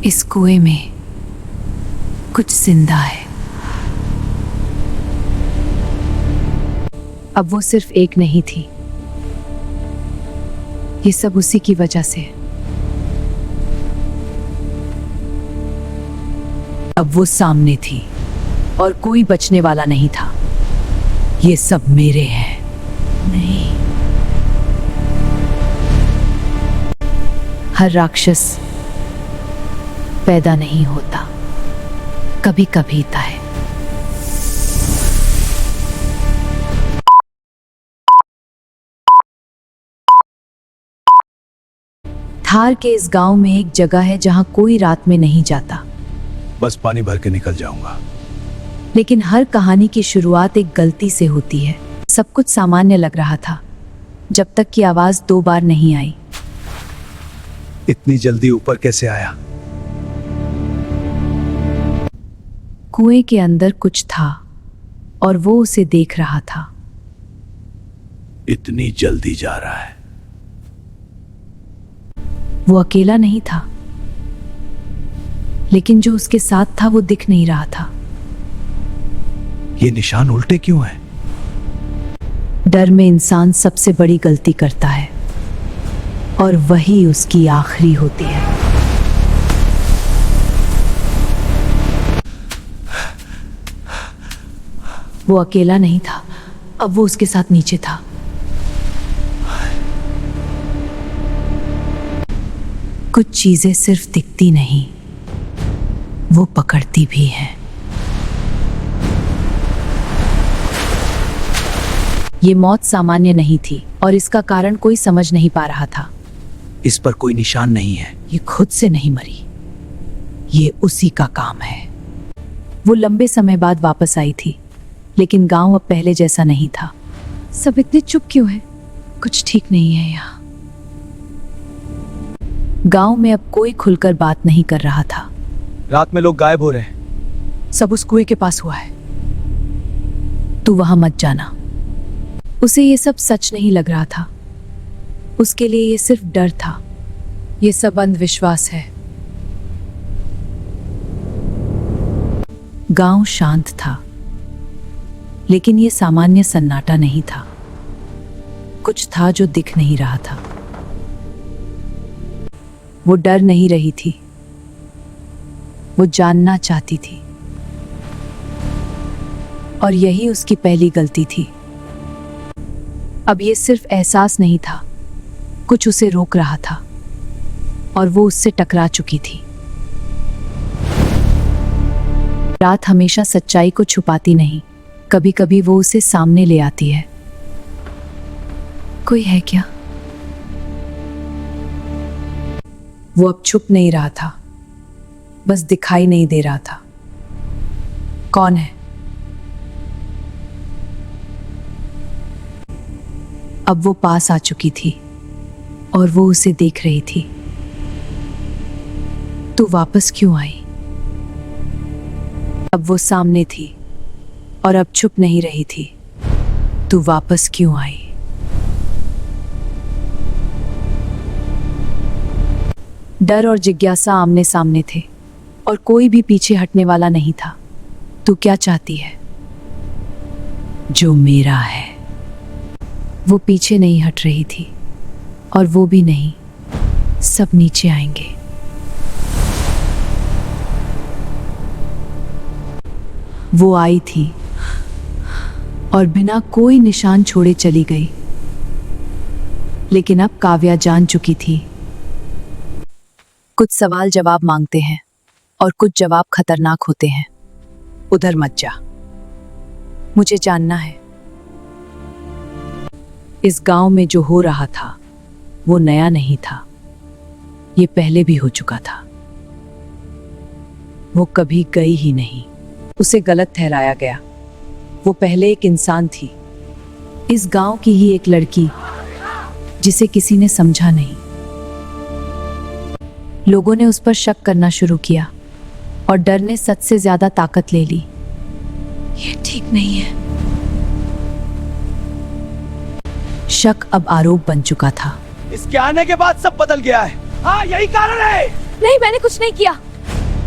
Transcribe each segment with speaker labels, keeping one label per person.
Speaker 1: इस कुएं में कुछ जिंदा है। अब वो सिर्फ एक नहीं थी, ये सब उसी की वजह से। अब वो सामने थी और कोई बचने वाला नहीं था। ये सब मेरे हैं। नहीं, हर राक्षस पैदा नहीं होता, कभी कभी था है। थार के इस गांव में एक जगह है जहां कोई रात में नहीं जाता।
Speaker 2: बस पानी भर के निकल जाऊंगा।
Speaker 1: लेकिन हर कहानी की शुरुआत एक गलती से होती है। सब कुछ सामान्य लग रहा था जब तक कि आवाज 2 बार नहीं आई।
Speaker 2: इतनी जल्दी ऊपर कैसे आया?
Speaker 1: कुएं के अंदर कुछ था और वो उसे देख रहा था।
Speaker 2: इतनी जल्दी जा रहा है।
Speaker 1: वो अकेला नहीं था, लेकिन जो उसके साथ था वो दिख नहीं रहा था।
Speaker 2: ये निशान उल्टे क्यों हैं?
Speaker 1: डर में इंसान सबसे बड़ी गलती करता है और वही उसकी आखिरी होती है। वो अकेला नहीं था, अब वो उसके साथ नीचे था। कुछ चीजें सिर्फ दिखती नहीं, वो पकड़ती भी हैं। ये मौत सामान्य नहीं थी और इसका कारण कोई समझ नहीं पा रहा था।
Speaker 2: इस पर कोई निशान नहीं है।
Speaker 1: ये खुद से नहीं मरी, ये उसी का काम है। वो लंबे समय बाद वापस आई थी, लेकिन गांव अब पहले जैसा नहीं था। सब इतने चुप क्यों हैं? कुछ ठीक नहीं है यहाँ। गांव में अब कोई खुलकर बात नहीं कर रहा था।
Speaker 2: रात में लोग गायब हो रहे हैं।
Speaker 1: सब उस कुएं के पास हुआ है। तू वहां मत जाना। उसे ये सब सच नहीं लग रहा था। उसके लिए ये सिर्फ डर था। ये सब अंधविश्वास है। गांव शांत था, लेकिन ये सामान्य सन्नाटा नहीं था। कुछ था जो दिख नहीं रहा था। वो डर नहीं रही थी, वो जानना चाहती थी। और यही उसकी पहली गलती थी। अब ये सिर्फ एहसास नहीं था, कुछ उसे रोक रहा था और वो उससे टकरा चुकी थी। रात हमेशा सच्चाई को छुपाती नहीं, कभी कभी वो उसे सामने ले आती है। कोई है क्या? वो अब छुप नहीं रहा था, बस दिखाई नहीं दे रहा था। कौन है? अब वो पास आ चुकी थी और वो उसे देख रही थी। तू वापस क्यों आई? अब वो सामने थी और अब चुप नहीं रही थी। तू वापस क्यों आई? डर और जिज्ञासा आमने सामने थे और कोई भी पीछे हटने वाला नहीं था। तू क्या चाहती है? जो मेरा है। वो पीछे नहीं हट रही थी और वो भी नहीं। सब नीचे आएंगे। वो आई थी और बिना कोई निशान छोड़े चली गई। लेकिन अब काव्या जान चुकी थी। कुछ सवाल जवाब मांगते हैं और कुछ जवाब खतरनाक होते हैं। उधर मत जा, मुझे जानना है। इस गांव में जो हो रहा था वो नया नहीं था, ये पहले भी हो चुका था। वो कभी गई ही नहीं। उसे गलत ठहराया गया। वो पहले एक इंसान थी, इस गांव की ही एक लड़की जिसे किसी ने समझा नहीं। लोगों ने उस पर शक करना शुरू किया और डर ने सच से ज्यादा ताकत ले ली। ये ठीक नहीं है। शक अब आरोप बन चुका था।
Speaker 2: इसके आने के बाद सब बदल गया है। हाँ, यही कारण है।
Speaker 1: नहीं, मैंने कुछ नहीं किया।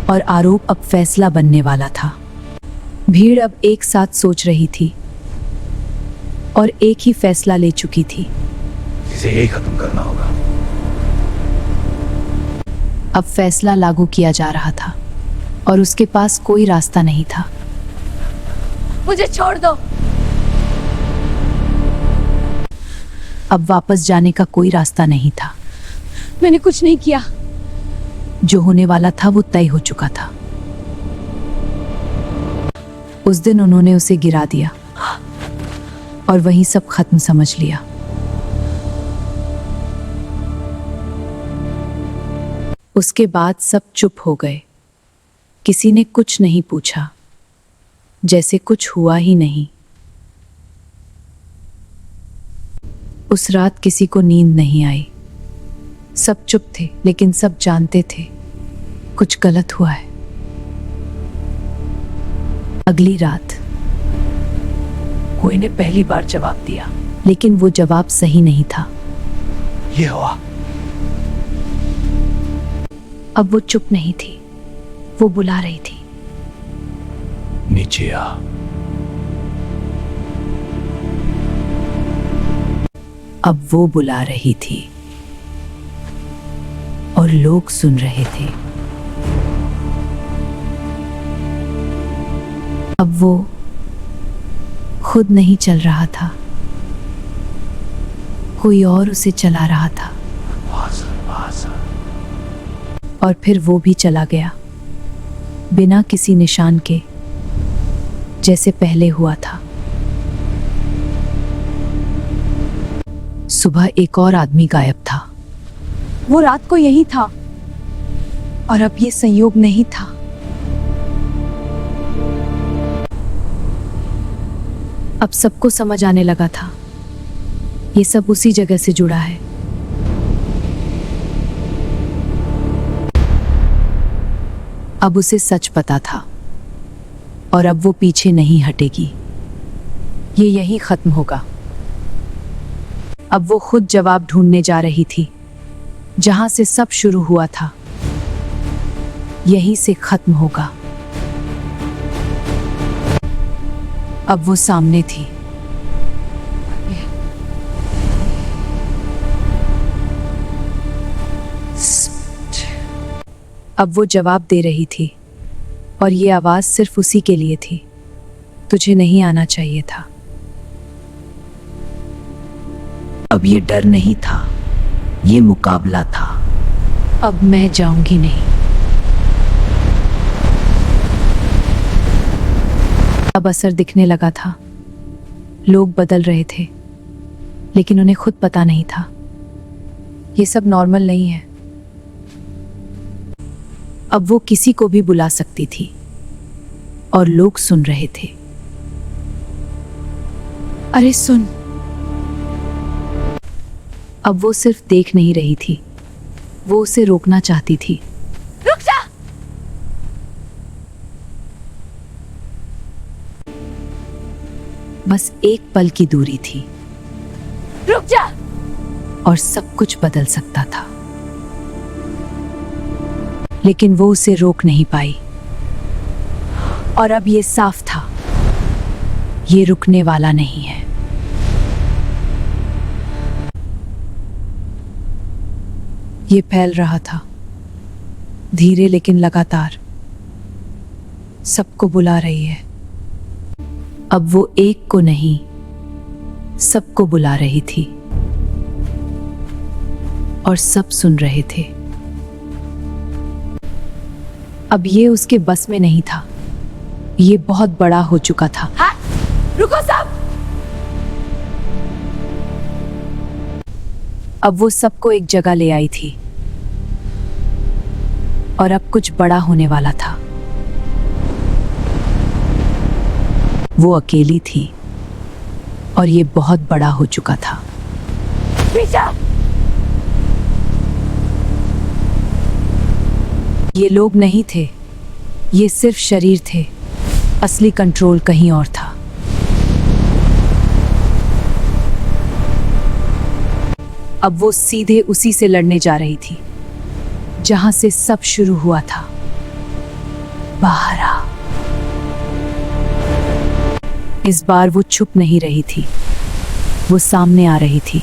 Speaker 1: और आरोप अब फैसला बनने वाला था। भीड़ अब एक साथ सोच रही थी और एक ही फैसला ले चुकी थी।
Speaker 2: इसे यही खत्म करना होगा।
Speaker 1: अब फैसला लागू किया जा रहा था और उसके पास कोई रास्ता नहीं था।
Speaker 3: मुझे छोड़ दो।
Speaker 1: अब वापस जाने का कोई रास्ता नहीं था।
Speaker 3: मैंने कुछ नहीं किया।
Speaker 1: जो होने वाला था वो तय हो चुका था। उस दिन उन्होंने उसे गिरा दिया और वहीं सब खत्म समझ लिया। उसके बाद सब चुप हो गए। किसी ने कुछ नहीं पूछा, जैसे कुछ हुआ ही नहीं। उस रात किसी को नींद नहीं आई। सब चुप थे, लेकिन सब जानते थे कुछ गलत हुआ है। अगली रात
Speaker 2: कोई ने पहली बार जवाब दिया।
Speaker 1: लेकिन वो जवाब सही नहीं था।
Speaker 2: ये हुआ।
Speaker 1: अब वो चुप नहीं थी, वो बुला रही थी।
Speaker 2: नीचे आ।
Speaker 1: अब वो बुला रही थी और लोग सुन रहे थे। अब वो खुद नहीं चल रहा था, कोई और उसे चला रहा था। और फिर वो भी चला गया, बिना किसी निशान के, जैसे पहले हुआ था। सुबह एक और आदमी गायब था।
Speaker 3: वो रात को यही था और अब ये संयोग नहीं था।
Speaker 1: अब सबको समझ आने लगा था, ये सब उसी जगह से जुड़ा है। अब उसे सच पता था और अब वो पीछे नहीं हटेगी। ये यहीं खत्म होगा। अब वो खुद जवाब ढूंढने जा रही थी। जहां से सब शुरू हुआ था, यहीं से खत्म होगा। अब वो सामने थी। अब वो जवाब दे रही थी और ये आवाज सिर्फ उसी के लिए थी। तुझे नहीं आना चाहिए था।
Speaker 4: अब ये डर नहीं था, ये मुकाबला था।
Speaker 1: अब मैं जाऊंगी नहीं। अब असर दिखने लगा था। लोग बदल रहे थे, लेकिन उन्हें खुद पता नहीं था। ये सब नॉर्मल नहीं है। अब वो किसी को भी बुला सकती थी और लोग सुन रहे थे। अरे सुन। अब वो सिर्फ देख नहीं रही थी, वो उसे रोकना चाहती थी।
Speaker 3: रुक जा।
Speaker 1: बस एक पल की दूरी थी
Speaker 3: रुक जा।
Speaker 1: और सब कुछ बदल सकता था। लेकिन वो उसे रोक नहीं पाई। और अब ये साफ था, ये रुकने वाला नहीं है। ये फैल रहा था, धीरे लेकिन लगातार। सबको बुला रही है। अब वो एक को नहीं, सबको बुला रही थी और सब सुन रहे थे। अब ये उसके बस में नहीं था। ये बहुत बड़ा हो चुका था।
Speaker 3: हाँ, रुको सब।
Speaker 1: अब वो सबको एक जगह ले आई थी और अब कुछ बड़ा होने वाला था। वो अकेली थी और ये बहुत बड़ा हो चुका था।
Speaker 3: पीछे।
Speaker 1: ये लोग नहीं थे, ये सिर्फ शरीर थे। असली कंट्रोल कहीं और था। अब वो सीधे उसी से लड़ने जा रही थी जहां से सब शुरू हुआ था। बाहर आ। इस बार वो चुप नहीं रही थी, वो सामने आ रही थी।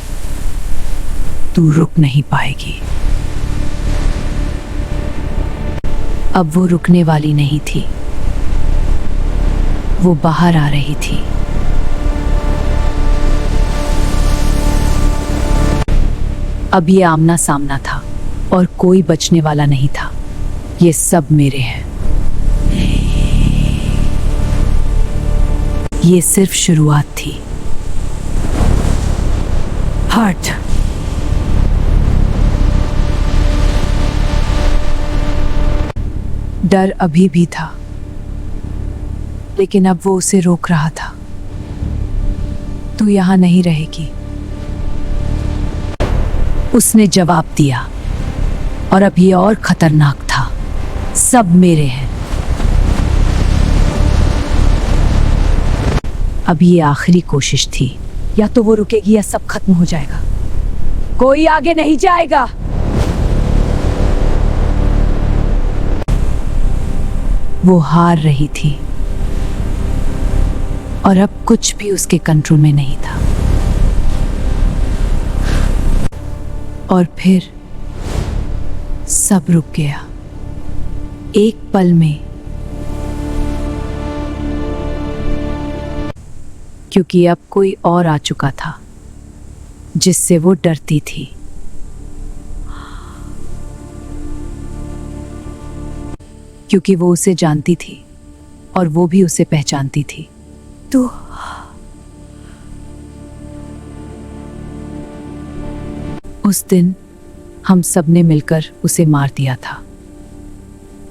Speaker 1: तू रुक नहीं पाएगी। अब वो रुकने वाली नहीं थी, वो बाहर आ रही थी। अब ये आमना सामना था और कोई बचने वाला नहीं था। ये सब मेरे हैं। ये सिर्फ शुरुआत थी। हट। डर अभी भी था, लेकिन अब वो उसे रोक रहा था। तू यहां नहीं रहेगी, उसने जवाब दिया। और अब ये और खतरनाक था। सब मेरे हैं। अब ये आखिरी कोशिश थी। या तो वो रुकेगी या सब खत्म हो जाएगा। कोई आगे नहीं जाएगा। वो हार रही थी और अब कुछ भी उसके कंट्रोल में नहीं था। और फिर सब रुक गया एक पल में, क्योंकि अब कोई और आ चुका था जिससे वो डरती थी। क्योंकि वो उसे जानती थी और वो भी उसे पहचानती थी। तो उस दिन हम सबने मिलकर उसे मार दिया था।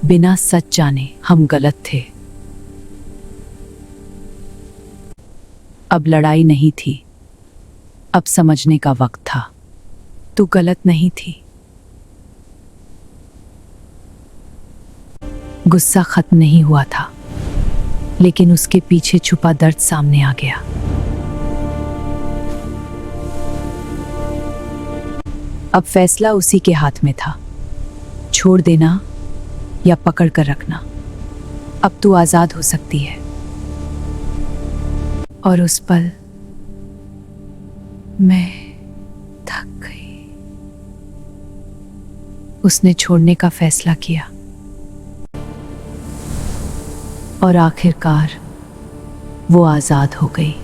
Speaker 1: बिना सच जाने हम गलत थे। अब लड़ाई नहीं थी, अब समझने का वक्त था। तू गलत नहीं थी। गुस्सा खत्म नहीं हुआ था, लेकिन उसके पीछे छुपा दर्द सामने आ गया। अब फैसला उसी के हाथ में था, छोड़ देना या पकड़ कर रखना। अब तू आजाद हो सकती है। और उस पल मैं थक गई। उसने छोड़ने का फैसला किया और आखिरकार वो आजाद हो गई।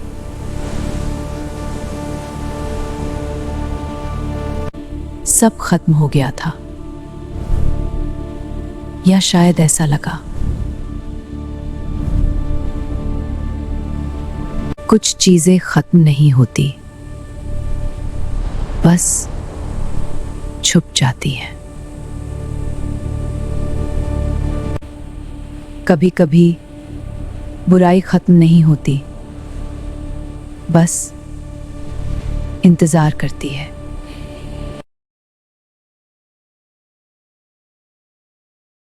Speaker 1: सब खत्म हो गया था, या शायद ऐसा लगा। कुछ चीजें खत्म नहीं होती, बस छुप जाती हैं। कभी कभी बुराई खत्म नहीं होती, बस इंतजार करती है।